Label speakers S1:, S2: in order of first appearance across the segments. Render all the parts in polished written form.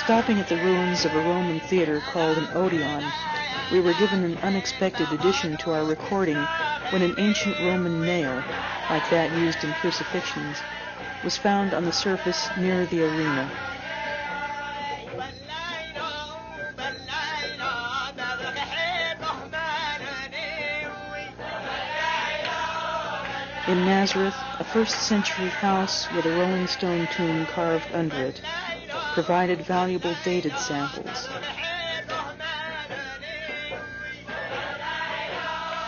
S1: Stopping at the ruins of a Roman theater called an Odeon, we were given an unexpected addition to our recording when an ancient Roman nail, like that used in crucifixions, was found on the surface near the arena. In Nazareth, a first-century house with a rolling stone tomb carved under it provided valuable dated samples.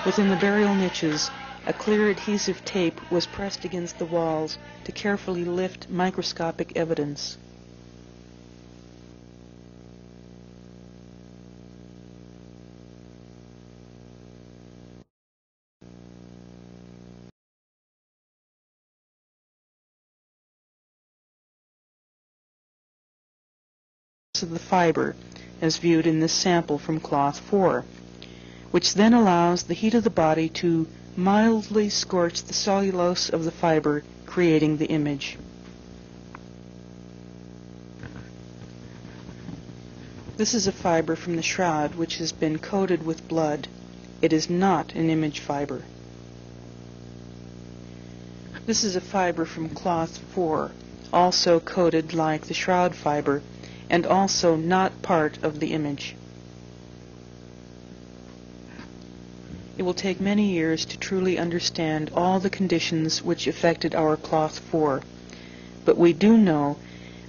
S1: Within the burial niches, a clear adhesive tape was pressed against the walls to carefully lift microscopic evidence. Of the fiber as viewed in this sample from cloth 4, which then allows the heat of the body to mildly scorch the cellulose of the fiber, creating the image. This is a fiber from the shroud which has been coated with blood. It is not an image fiber. This is a fiber from cloth 4, also coated like the shroud fiber, and also not part of the image. It will take many years to truly understand all the conditions which affected our cloth 4, but we do know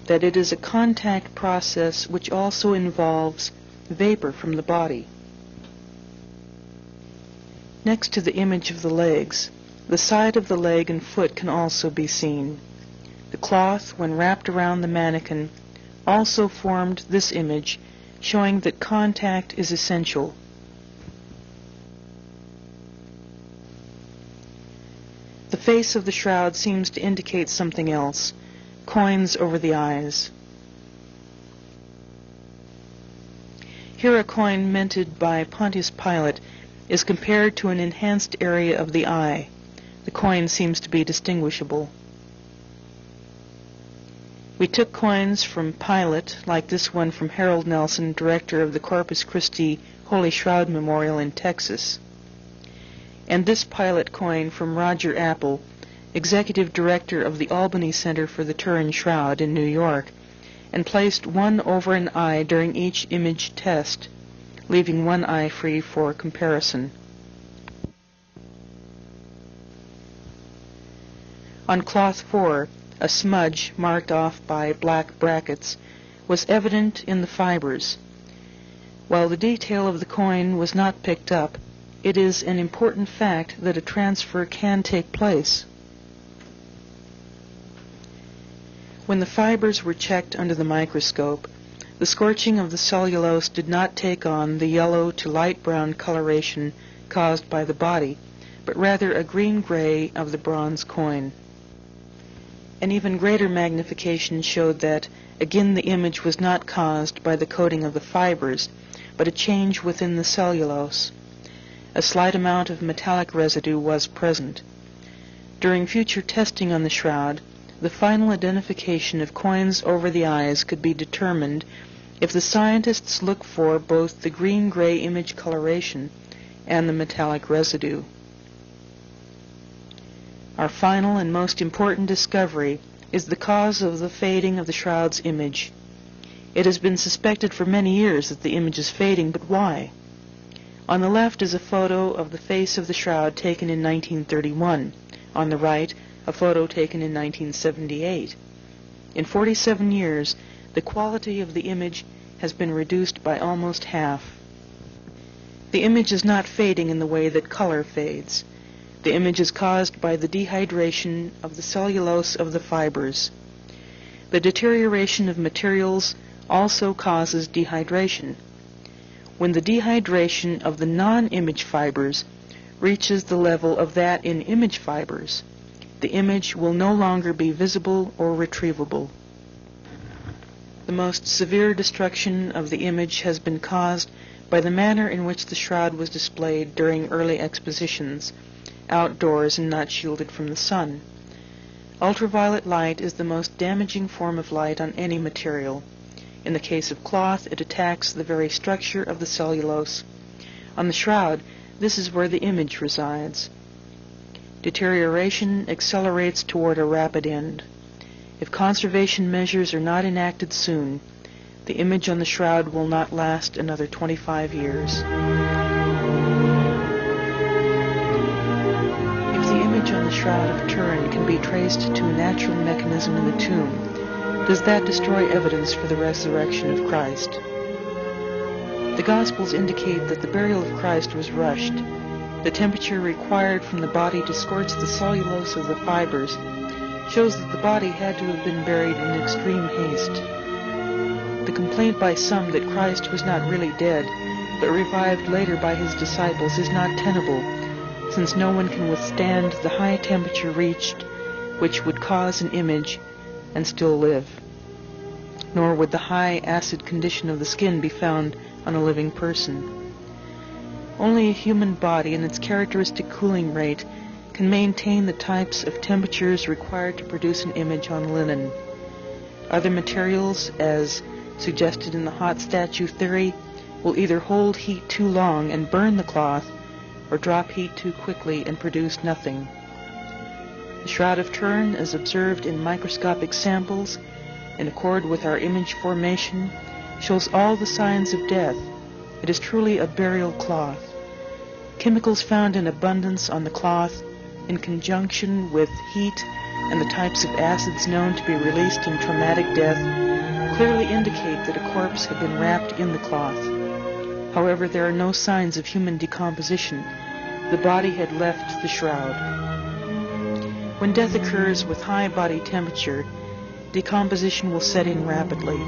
S1: that it is a contact process which also involves vapor from the body. Next to the image of the legs, the side of the leg and foot can also be seen. The cloth, when wrapped around the mannequin, also formed this image, showing that contact is essential. The face of the shroud seems to indicate something else: coins over the eyes. Here a coin minted by Pontius Pilate is compared to an enhanced area of the eye. The coin seems to be distinguishable. We took coins from Pilate, like this one from Harold Nelson, director of the Corpus Christi Holy Shroud Memorial in Texas, and this Pilate coin from Roger Apple, executive director of the Albany Center for the Turin Shroud in New York, and placed one over an eye during each image test, leaving one eye free for comparison. On cloth 4, a smudge marked off by black brackets was evident in the fibers. While the detail of the coin was not picked up, it is an important fact that a transfer can take place. When the fibers were checked under the microscope, the scorching of the cellulose did not take on the yellow to light brown coloration caused by the body, but rather a green-gray of the bronze coin. An even greater magnification showed that, again, the image was not caused by the coating of the fibers, but a change within the cellulose. A slight amount of metallic residue was present. During future testing on the shroud, the final identification of coins over the eyes could be determined if the scientists look for both the green-gray image coloration and the metallic residue. Our final and most important discovery is the cause of the fading of the shroud's image. It has been suspected for many years that the image is fading, but why? On the left is a photo of the face of the shroud taken in 1931. On the right, a photo taken in 1978. In 47 years, the quality of the image has been reduced by almost half. The image is not fading in the way that color fades. The image is caused by the dehydration of the cellulose of the fibers. The deterioration of materials also causes dehydration. When the dehydration of the non-image fibers reaches the level of that in image fibers, the image will no longer be visible or retrievable. The most severe destruction of the image has been caused by the manner in which the shroud was displayed during early expositions, outdoors and not shielded from the sun. Ultraviolet light is the most damaging form of light on any material. In the case of cloth, it attacks the very structure of the cellulose. On the shroud, this is where the image resides. Deterioration accelerates toward a rapid end. If conservation measures are not enacted soon, the image on the shroud will not last another 25 years. If the image on the Shroud of Turin can be traced to a natural mechanism in the tomb, does that destroy evidence for the resurrection of Christ? The Gospels indicate that the burial of Christ was rushed. The temperature required from the body to scorch the cellulose of the fibres shows that the body had to have been buried in extreme haste. The complaint by some that Christ was not really dead, but revived later by his disciples, is not tenable, since no one can withstand the high temperature reached, which would cause an image and still live. Nor would the high acid condition of the skin be found on a living person. Only a human body and its characteristic cooling rate can maintain the types of temperatures required to produce an image on linen. Other materials, as suggested in the hot statue theory, will either hold heat too long and burn the cloth, or drop heat too quickly and produce nothing. The Shroud of Turin, as observed in microscopic samples, in accord with our image formation, shows all the signs of death. It is truly a burial cloth. Chemicals found in abundance on the cloth, in conjunction with heat and the types of acids known to be released in traumatic death, clearly indicate that a corpse had been wrapped in the cloth. However, there are no signs of human decomposition. The body had left the shroud. When death occurs with high body temperature, decomposition will set in rapidly.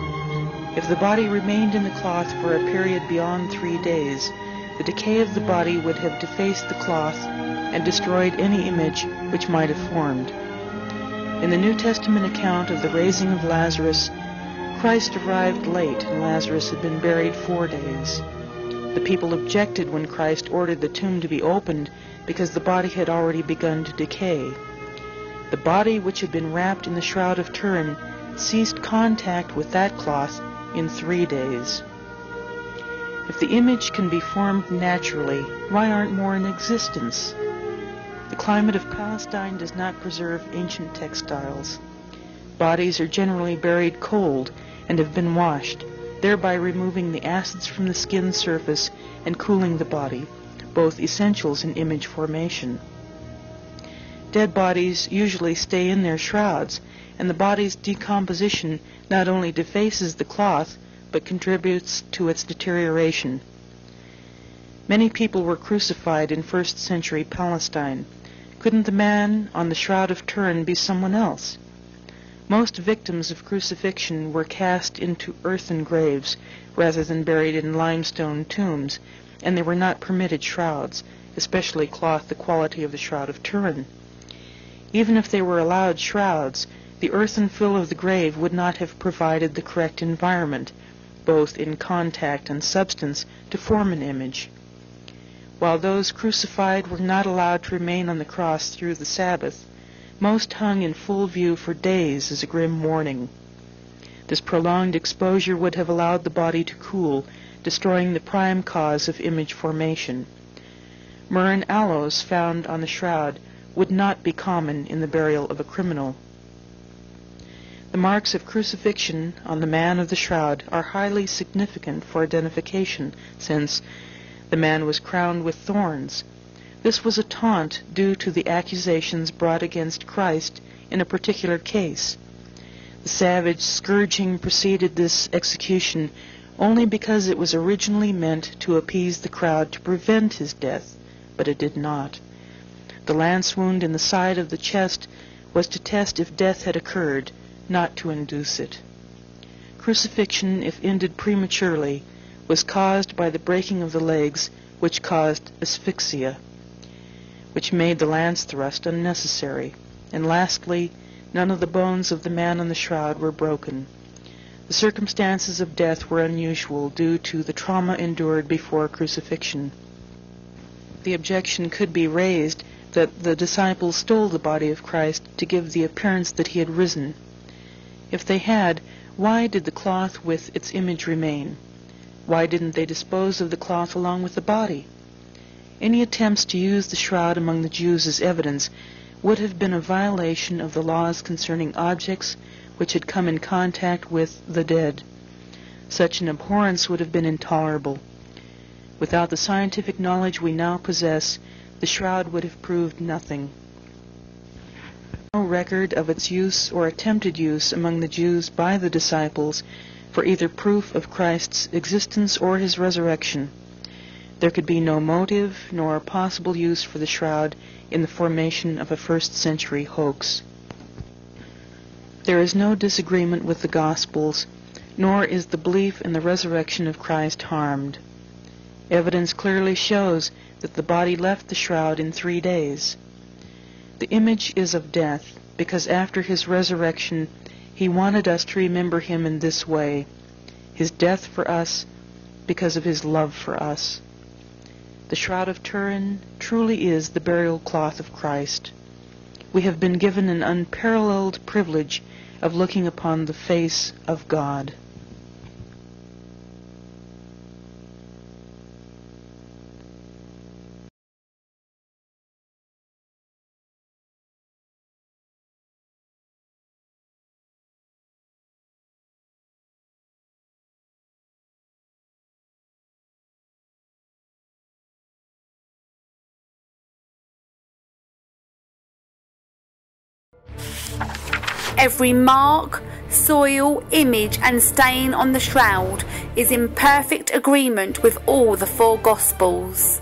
S1: If the body remained in the cloth for a period beyond 3 days, the decay of the body would have defaced the cloth and destroyed any image which might have formed. In the New Testament account of the raising of Lazarus, Christ arrived late and Lazarus had been buried 4 days. The people objected when Christ ordered the tomb to be opened because the body had already begun to decay. The body which had been wrapped in the Shroud of Turin ceased contact with that cloth in 3 days. If the image can be formed naturally, why aren't more in existence? The climate of Palestine does not preserve ancient textiles. Bodies are generally buried cold and have been washed, thereby removing the acids from the skin surface and cooling the body, both essentials in image formation. Dead bodies usually stay in their shrouds, and the body's decomposition not only defaces the cloth, but contributes to its deterioration. Many people were crucified in first-century Palestine. Couldn't the man on the Shroud of Turin be someone else? Most victims of crucifixion were cast into earthen graves rather than buried in limestone tombs, and they were not permitted shrouds, especially cloth the quality of the Shroud of Turin. Even if they were allowed shrouds, the earthen fill of the grave would not have provided the correct environment, both in contact and substance, to form an image. While those crucified were not allowed to remain on the cross through the Sabbath, most hung in full view for days as a grim warning. This prolonged exposure would have allowed the body to cool, destroying the prime cause of image formation. Myrrh and aloes found on the shroud would not be common in the burial of a criminal. The marks of crucifixion on the man of the shroud are highly significant for identification, since the man was crowned with thorns. This was a taunt due to the accusations brought against Christ in a particular case. The savage scourging preceded this execution only because it was originally meant to appease the crowd to prevent his death, but it did not. The lance wound in the side of the chest was to test if death had occurred, not to induce it. Crucifixion, if ended prematurely, was caused by the breaking of the legs, which caused asphyxia, which made the lance thrust unnecessary. And lastly, none of the bones of the man on the shroud were broken. The circumstances of death were unusual due to the trauma endured before crucifixion. The objection could be raised that the disciples stole the body of Christ to give the appearance that he had risen. If they had, Why did the cloth with its image remain? Why didn't they dispose of the cloth along with the body? Any attempts to use the shroud among the Jews as evidence would have been a violation of the laws concerning objects which had come in contact with the dead. Such an abhorrence would have been intolerable. Without the scientific knowledge we now possess, the shroud would have proved nothing. No record of its use or attempted use among the Jews by the disciples for either proof of Christ's existence or his resurrection. There could be no motive nor possible use for the shroud in the formation of a first-century hoax. There is no disagreement with the Gospels, nor is the belief in the resurrection of Christ harmed. Evidence clearly shows that the body left the shroud in 3 days. The image is of death, because after his resurrection he wanted us to remember him in this way: his death for us, because of his love for us. The Shroud of Turin truly is the burial cloth of Christ. We have been given an unparalleled privilege of looking upon the face of God.
S2: Every mark, soil, image and stain on the shroud is in perfect agreement with all the 4 Gospels.